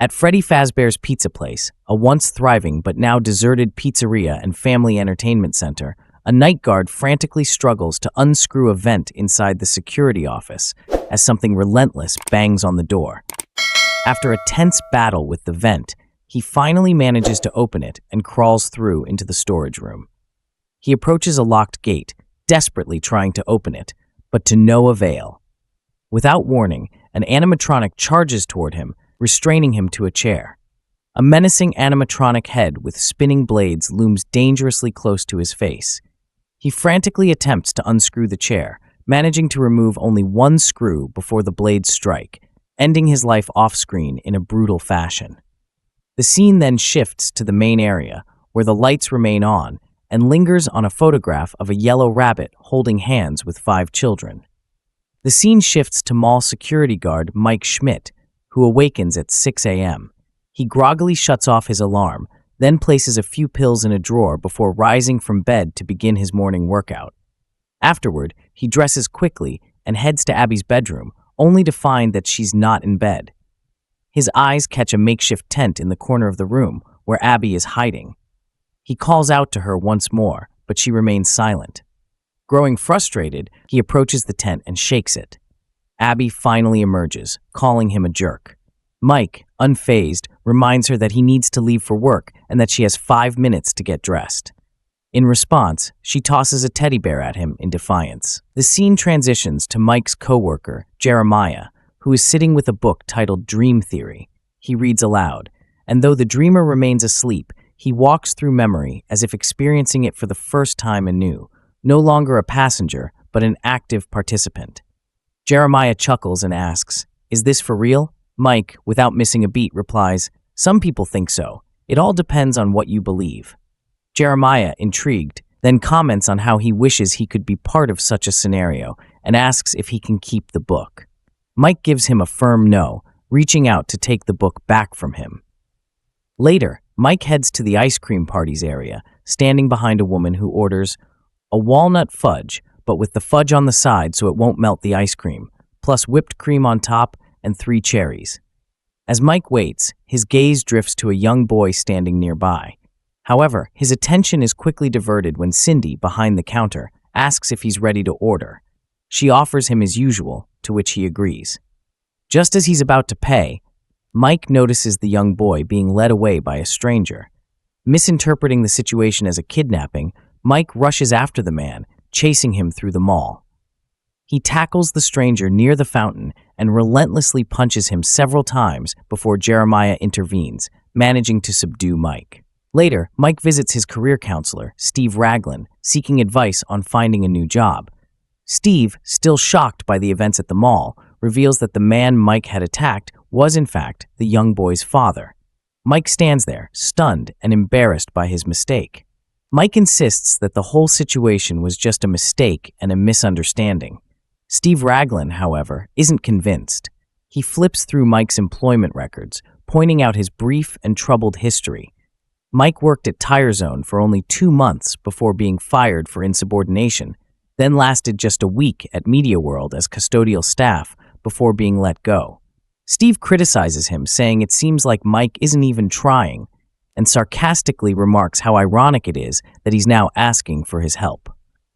At Freddy Fazbear's Pizza Place, a once thriving but now deserted pizzeria and family entertainment center, a night guard frantically struggles to unscrew a vent inside the security office as something relentless bangs on the door. After a tense battle with the vent, he finally manages to open it and crawls through into the storage room. He approaches a locked gate, desperately trying to open it, but to no avail. Without warning, an animatronic charges toward him, restraining him to a chair. A menacing animatronic head with spinning blades looms dangerously close to his face. He frantically attempts to unscrew the chair, managing to remove only one screw before the blades strike, ending his life off-screen in a brutal fashion. The scene then shifts to the main area, where the lights remain on, and lingers on a photograph of a yellow rabbit holding hands with 5 children. The scene shifts to mall security guard Mike Schmidt, who awakens at 6 a.m. He groggily shuts off his alarm, then places a few pills in a drawer before rising from bed to begin his morning workout. Afterward, he dresses quickly and heads to Abby's bedroom, only to find that she's not in bed. His eyes catch a makeshift tent in the corner of the room where Abby is hiding. He calls out to her once more, but she remains silent. Growing frustrated, he approaches the tent and shakes it. Abby finally emerges, calling him a jerk. Mike, unfazed, reminds her that he needs to leave for work and that she has 5 minutes to get dressed. In response, she tosses a teddy bear at him in defiance. The scene transitions to Mike's coworker, Jeremiah, who is sitting with a book titled Dream Theory. He reads aloud, and though the dreamer remains asleep, he walks through memory as if experiencing it for the first time anew, no longer a passenger, but an active participant. Jeremiah chuckles and asks, "Is this for real?" Mike, without missing a beat, replies, "Some people think so. It all depends on what you believe." Jeremiah, intrigued, then comments on how he wishes he could be part of such a scenario and asks if he can keep the book. Mike gives him a firm no, reaching out to take the book back from him. Later, Mike heads to the ice cream parties area, standing behind a woman who orders a walnut fudge, but with the fudge on the side so it won't melt the ice cream, plus whipped cream on top and 3 cherries. As Mike waits, his gaze drifts to a young boy standing nearby. However, his attention is quickly diverted when Cindy, behind the counter, asks if he's ready to order. She offers him as usual, to which he agrees. Just as he's about to pay, Mike notices the young boy being led away by a stranger. Misinterpreting the situation as a kidnapping, Mike rushes after the man, chasing him through the mall. He tackles the stranger near the fountain and relentlessly punches him several times before Jeremiah intervenes, managing to subdue Mike. Later, Mike visits his career counselor, Steve Raglan, seeking advice on finding a new job. Steve, still shocked by the events at the mall, reveals that the man Mike had attacked was in fact the young boy's father. Mike stands there, stunned and embarrassed by his mistake. Mike insists that the whole situation was just a mistake and a misunderstanding. Steve Raglan, however, isn't convinced. He flips through Mike's employment records, pointing out his brief and troubled history. Mike worked at Tire Zone for only 2 months before being fired for insubordination, then lasted just a week at Media World as custodial staff before being let go. Steve criticizes him, saying it seems like Mike isn't even trying, and sarcastically remarks how ironic it is that he's now asking for his help.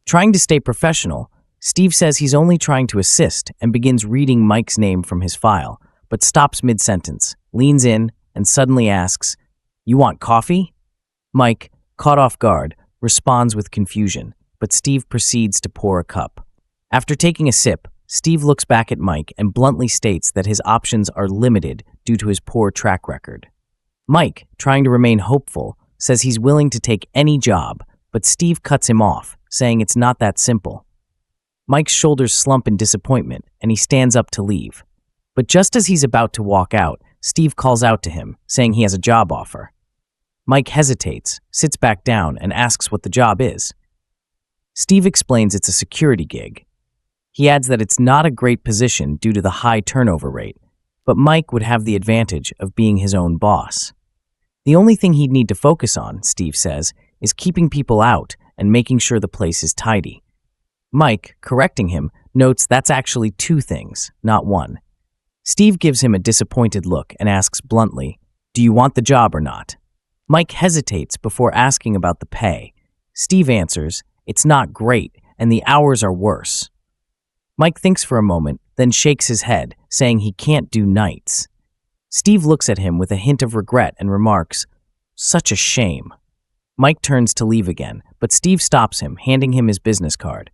Trying to stay professional, Steve says he's only trying to assist and begins reading Mike's name from his file, but stops mid-sentence, leans in, and suddenly asks, "You want coffee?" Mike, caught off guard, responds with confusion, but Steve proceeds to pour a cup. After taking a sip, Steve looks back at Mike and bluntly states that his options are limited due to his poor track record. Mike, trying to remain hopeful, says he's willing to take any job, but Steve cuts him off, saying it's not that simple. Mike's shoulders slump in disappointment, and he stands up to leave. But just as he's about to walk out, Steve calls out to him, saying he has a job offer. Mike hesitates, sits back down, and asks what the job is. Steve explains it's a security gig. He adds that it's not a great position due to the high turnover rate, but Mike would have the advantage of being his own boss. The only thing he'd need to focus on, Steve says, is keeping people out and making sure the place is tidy. Mike, correcting him, notes that's actually 2 things, not 1. Steve gives him a disappointed look and asks bluntly, "Do you want the job or not?" Mike hesitates before asking about the pay. Steve answers, "It's not great, and the hours are worse." Mike thinks for a moment, then shakes his head, saying he can't do nights. Steve looks at him with a hint of regret and remarks, "Such a shame." Mike turns to leave again, but Steve stops him, handing him his business card.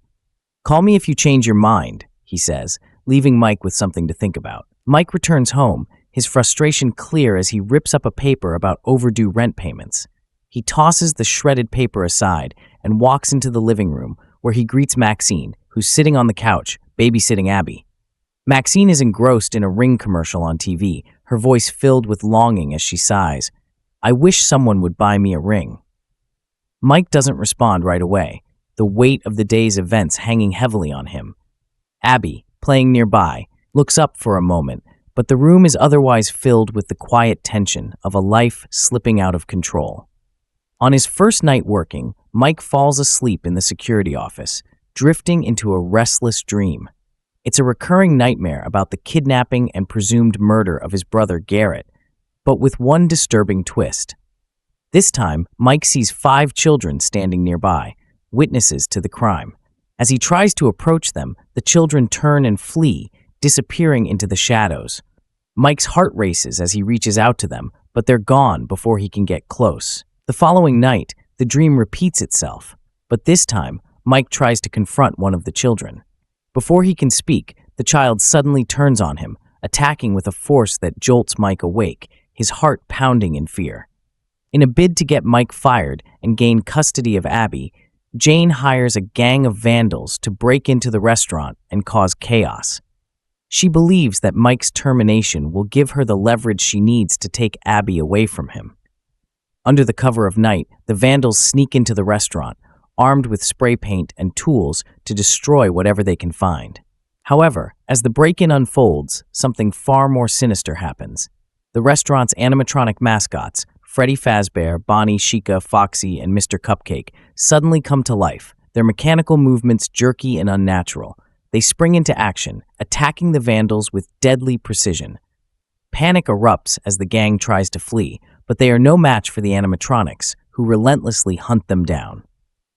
"Call me if you change your mind," he says, leaving Mike with something to think about. Mike returns home, his frustration clear as he rips up a paper about overdue rent payments. He tosses the shredded paper aside and walks into the living room, where he greets Maxine, who's sitting on the couch, babysitting Abby. Maxine is engrossed in a Ring commercial on TV, her voice filled with longing as she sighs, "I wish someone would buy me a ring." Mike doesn't respond right away, the weight of the day's events hanging heavily on him. Abby, playing nearby, looks up for a moment, but the room is otherwise filled with the quiet tension of a life slipping out of control. On his first night working, Mike falls asleep in the security office, drifting into a restless dream. It's a recurring nightmare about the kidnapping and presumed murder of his brother Garrett, but with one disturbing twist. This time, Mike sees 5 children standing nearby, witnesses to the crime. As he tries to approach them, the children turn and flee, disappearing into the shadows. Mike's heart races as he reaches out to them, but they're gone before he can get close. The following night, the dream repeats itself, but this time, Mike tries to confront one of the children. Before he can speak, the child suddenly turns on him, attacking with a force that jolts Mike awake, his heart pounding in fear. In a bid to get Mike fired and gain custody of Abby, Jane hires a gang of vandals to break into the restaurant and cause chaos. She believes that Mike's termination will give her the leverage she needs to take Abby away from him. Under the cover of night, the vandals sneak into the restaurant, armed with spray paint and tools to destroy whatever they can find. However, as the break-in unfolds, something far more sinister happens. The restaurant's animatronic mascots, Freddy Fazbear, Bonnie, Chica, Foxy, and Mr. Cupcake, suddenly come to life, their mechanical movements jerky and unnatural. They spring into action, attacking the vandals with deadly precision. Panic erupts as the gang tries to flee, but they are no match for the animatronics, who relentlessly hunt them down.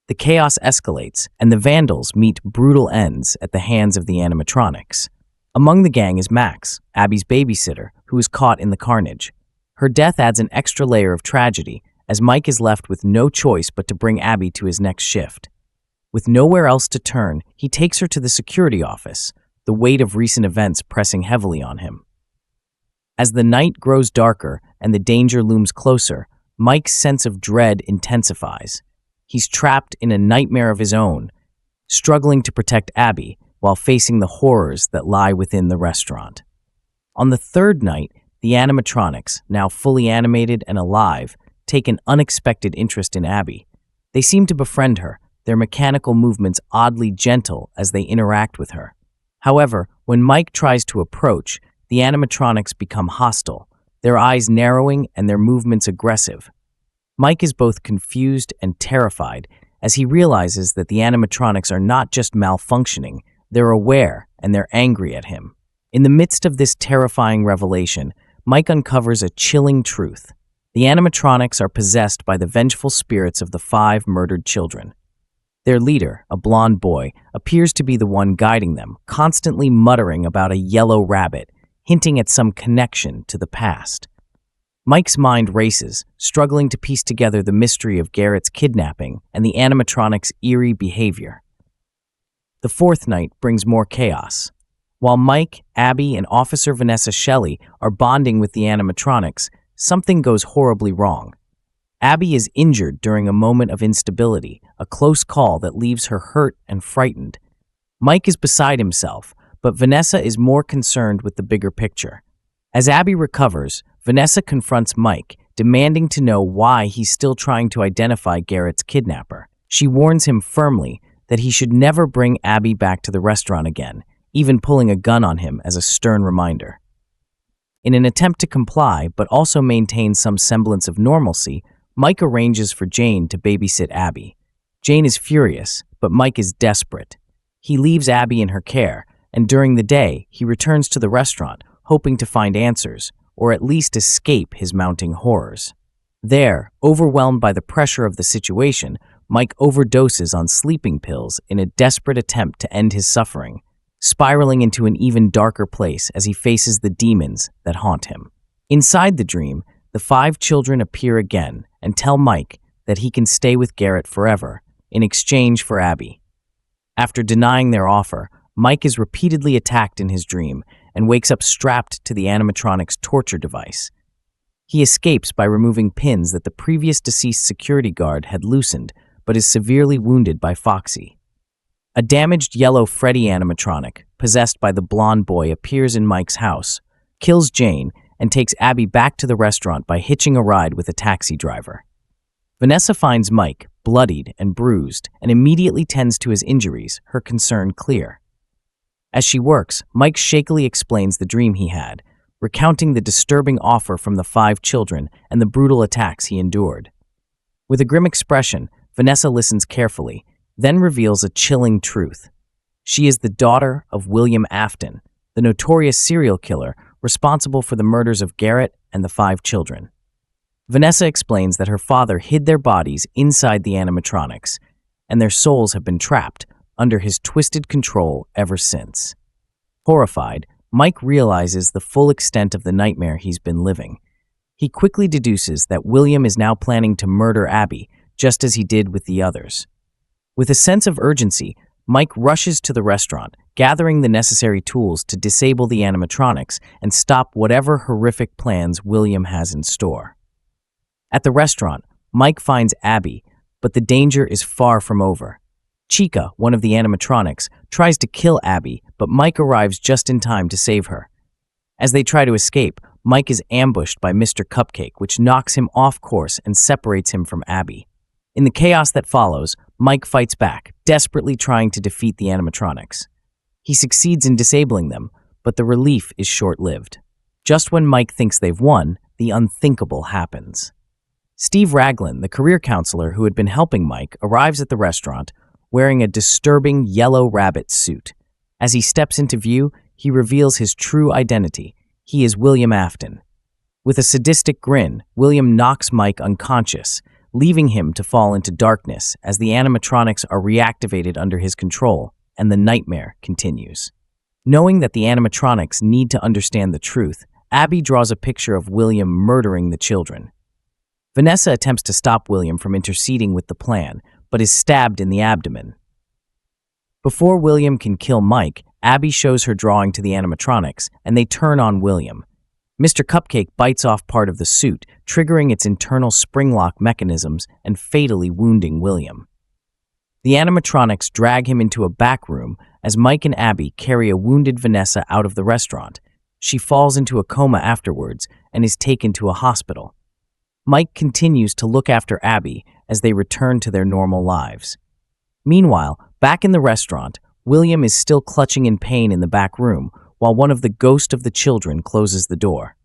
The chaos escalates, and the vandals meet brutal ends at the hands of the animatronics. Among the gang is Max, Abby's babysitter, who is caught in the carnage. Her death adds an extra layer of tragedy, as Mike is left with no choice but to bring Abby to his next shift. With nowhere else to turn, he takes her to the security office, the weight of recent events pressing heavily on him. As the night grows darker and the danger looms closer, Mike's sense of dread intensifies. He's trapped in a nightmare of his own, struggling to protect Abby while facing the horrors that lie within the restaurant. On the third night, the animatronics, now fully animated and alive, take an unexpected interest in Abby. They seem to befriend her, their mechanical movements oddly gentle as they interact with her. However, when Mike tries to approach, the animatronics become hostile, their eyes narrowing and their movements aggressive. Mike is both confused and terrified as he realizes that the animatronics are not just malfunctioning, they're aware and they're angry at him. In the midst of this terrifying revelation, Mike uncovers a chilling truth. The animatronics are possessed by the vengeful spirits of the 5 murdered children. Their leader, a blonde boy, appears to be the one guiding them, constantly muttering about a yellow rabbit, hinting at some connection to the past. Mike's mind races, struggling to piece together the mystery of Garrett's kidnapping and the animatronics' eerie behavior. The fourth night brings more chaos. While Mike, Abby, and Officer Vanessa Shelley are bonding with the animatronics, something goes horribly wrong. Abby is injured during a moment of instability, a close call that leaves her hurt and frightened. Mike is beside himself, but Vanessa is more concerned with the bigger picture. As Abby recovers, Vanessa confronts Mike, demanding to know why he's still trying to identify Garrett's kidnapper. She warns him firmly that he should never bring Abby back to the restaurant again, even pulling a gun on him as a stern reminder. In an attempt to comply, but also maintain some semblance of normalcy, Mike arranges for Jane to babysit Abby. Jane is furious, but Mike is desperate. He leaves Abby in her care, and during the day, he returns to the restaurant, hoping to find answers, or at least escape his mounting horrors. There, overwhelmed by the pressure of the situation, Mike overdoses on sleeping pills in a desperate attempt to end his suffering, spiraling into an even darker place as he faces the demons that haunt him. Inside the dream, the 5 children appear again and tell Mike that he can stay with Garrett forever in exchange for Abby. After denying their offer, Mike is repeatedly attacked in his dream and wakes up strapped to the animatronics torture device. He escapes by removing pins that the previous deceased security guard had loosened, but is severely wounded by Foxy. A damaged yellow Freddy animatronic, possessed by the blonde boy, appears in Mike's house, kills Jane, and takes Abby back to the restaurant by hitching a ride with a taxi driver. Vanessa finds Mike, bloodied and bruised, and immediately tends to his injuries, her concern clear. As she works, Mike shakily explains the dream he had, recounting the disturbing offer from the 5 children and the brutal attacks he endured. With a grim expression, Vanessa listens carefully, then reveals a chilling truth. She is the daughter of William Afton, the notorious serial killer responsible for the murders of Garrett and the 5 children. Vanessa explains that her father hid their bodies inside the animatronics, and their souls have been trapped under his twisted control ever since. Horrified, Mike realizes the full extent of the nightmare he's been living. He quickly deduces that William is now planning to murder Abby, just as he did with the others. With a sense of urgency, Mike rushes to the restaurant, gathering the necessary tools to disable the animatronics and stop whatever horrific plans William has in store. At the restaurant, Mike finds Abby, but the danger is far from over. Chica, one of the animatronics, tries to kill Abby, but Mike arrives just in time to save her. As they try to escape, Mike is ambushed by Mr. Cupcake, which knocks him off course and separates him from Abby. In the chaos that follows, Mike fights back, desperately trying to defeat the animatronics. He succeeds in disabling them, but the relief is short-lived. Just when Mike thinks they've won, the unthinkable happens. Steve Raglan, the career counselor who had been helping Mike, arrives at the restaurant, wearing a disturbing yellow rabbit suit. As he steps into view, he reveals his true identity. He is William Afton. With a sadistic grin, William knocks Mike unconscious, leaving him to fall into darkness as the animatronics are reactivated under his control, and the nightmare continues. Knowing that the animatronics need to understand the truth, Abby draws a picture of William murdering the children. Vanessa attempts to stop William from interceding with the plan, but is stabbed in the abdomen. Before William can kill Mike, Abby shows her drawing to the animatronics, and they turn on William. Mr. Cupcake bites off part of the suit, triggering its internal spring-lock mechanisms and fatally wounding William. The animatronics drag him into a back room as Mike and Abby carry a wounded Vanessa out of the restaurant. She falls into a coma afterwards and is taken to a hospital. Mike continues to look after Abby as they return to their normal lives. Meanwhile, back in the restaurant, William is still clutching in pain in the back room, while one of the ghosts of the children closes the door.